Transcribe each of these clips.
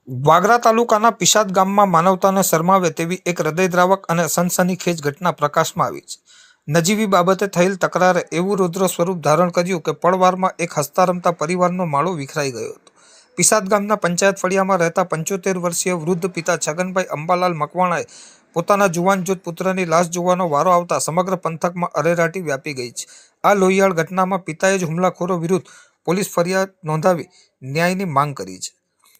વાગરા તાલુકાના પિશાદ ગામમાં માનવતાને શરમાવે તેવી એક હૃદયદ્રાવક અને સનસનીખેજ ઘટના પ્રકાશમાં આવી છે. નજીવી બાબતે થયેલ તકરારે એવું રૌદ્ર સ્વરૂપ ધારણ કર્યું કે પળવારમાં એક હસતા રમતા પરિવારનો માળો વિખરાઈ ગયો હતો. પિશાદ ગામના પંચાયત ફળિયામાં રહેતા 75 વર્ષીય વૃદ્ધ પિતા છગનભાઈ અંબાલાલ મકવાણાએ પોતાના જુવાનજોત પુત્રની લાશ જોવાનો વારો આવતા સમગ્ર પંથકમાં અરેરાટી વ્યાપી ગઈ છે. આ લોહિયાળ ઘટનામાં પિતાએ જ હુમલાખોરો વિરુદ્ધ પોલીસ ફરિયાદ નોંધાવી ન્યાયની માંગ કરી છે.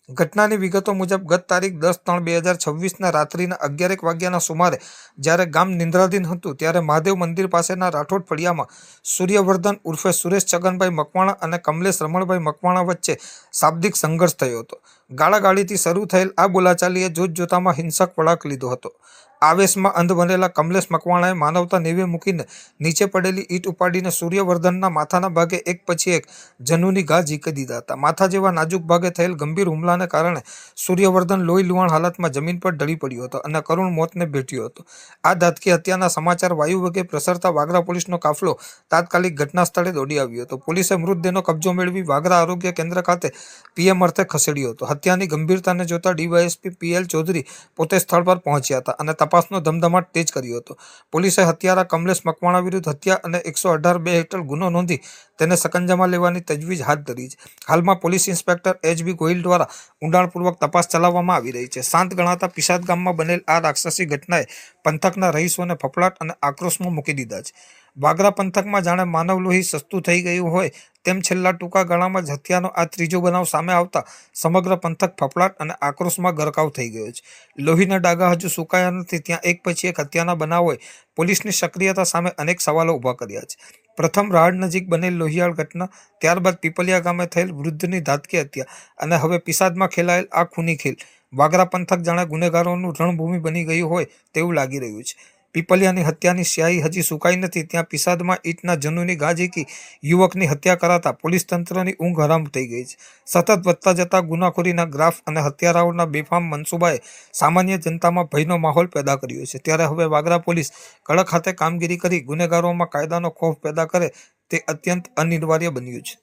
ઘટનાની વિગતો મુજબ ગત તારીખ 10/3/2026ના રાત્રિના 11 વાગ્યાના સુમારે જ્યારે ગામ નિંદ્રાધીન હતું ત્યારે મહાદેવ મંદિર પાસેના રાઠોડ ફળિયામાં સૂર્યવર્ધન ઉર્ફે સુરેશ છગનભાઈ મકવાણા અને કમલેશ રમણભાઈ મકવાણા વચ્ચે શાબ્દિક સંઘર્ષ થયો હતો. ગાળાગાળીથી શરૂ થયેલ આ બોલાચાલીએ જોતજોતામાં હિંસક વળાંક લીધો હતો. આવેશમાં અંધ બનેલા કમલેશ મકવાણાએ માનવતા નેવે મૂકીને નીચે પડેલી ઈંટ ઉપાડીને સૂર્યવર્ધનના માથાના ભાગે એક પછી એક જનુની ઘા ઝીંકી દીધા હતા. માથા જેવા નાજુક ભાગે થયેલ ગંભીર હુમલાને કારણે સૂર્યવર્ધન લોહી લુહાણ હાલતમાં જમીન પર ઢળી પડ્યો હતો અને કરુણ મોતને ભેટ્યો હતો. આ ધાતકી હત્યાના સમાચાર વાયુવેગે પ્રસરતા વાગરા પોલીસનો કાફલો તાત્કાલિક ઘટના સ્થળે દોડી આવ્યો હતો. પોલીસે મૃતદેહનો કબજો મેળવી વાગરા આરોગ્ય કેન્દ્ર ખાતે પીએમ અર્થે ખસેડ્યો હતો. હત્યાની ગંભીરતાને જોતા ડીવાયએસપી પીએલ ચૌધરી પોતે સ્થળ પર પહોંચ્યા હતા અને તપાસનો ધમધમાટ તેજ કર્યો હતો. પોલીસે હત્યારા કમલેશ મકવાણા વિરુદ્ધ હત્યા અને 118(2) હેઠળ ગુનો નોંધી તેને સકંજામાં લેવાની તજવીજ હાથ ધરી છે. હાલમાં પોલીસ ઇન્સ્પેક્ટર એચ.બી. ગોહિલ દ્વારા ઊંડાણપૂર્વક તપાસ ચલાવવામાં આવી રહી છે. શાંત ગણાતા પિશાદ ગામમાં બનેલ આ રાક્ષસી ઘટનાએ પંથકના રહીશોને ફફડાટ અને આક્રોશમાં મૂકી દીધા છે. વાગરા પંથકમાં જાણે માનવ લોહી સસ્તું થઈ ગયું હોય તેમ છેલ્લા ટૂંકા ગાળામાં જ હત્યાનો આ ત્રીજો બનાવ સામે આવતા સમગ્ર પંથક ફફડાટ અને આક્રોશમાં ગરકાવ થઈ ગયો છે. લોહીના ડાઘા હજુ સુકાયા નથી ત્યાં એક પછી એક હત્યાના બનાવોએ પોલીસની સક્રિયતા સામે અનેક સવાલો ઊભા કર્યા છે. પ્રથમ રાહડ નજીક બનેલ લોહિયાળ ઘટના, ત્યારબાદ પીપલિયા ગામે થયેલ વૃદ્ધની ધાતકી હત્યા અને હવે પિશાદમાં ખેલાયેલ આ ખૂની ખેલ. વાગરા પંથક જાણે ગુનેગારોનું રણભૂમિ બની ગયું હોય તેવું લાગી રહ્યું છે. પીપલિયાની હત્યાની સ્યાહી હજી સુકાઈ નથી ત્યાં પિશાદમાં ઈંટના જનુની ઘા ઝીંકી યુવકની હત્યા કરાતા પોલીસ તંત્રની ઊંઘ હરામ થઈ ગઈ છે. સતત વધતા જતા ગુનાખોરીના ગ્રાફ અને હત્યારાઓના બેફામ મનસૂબાએ સામાન્ય જનતામાં ભયનો માહોલ પેદા કર્યો છે. ત્યારે હવે વાગરા પોલીસ કડક હાથે કામગીરી કરી ગુનેગારોમાં કાયદાનો ખૌફ પેદા કરે તે અત્યંત અનિવાર્ય બન્યું છે.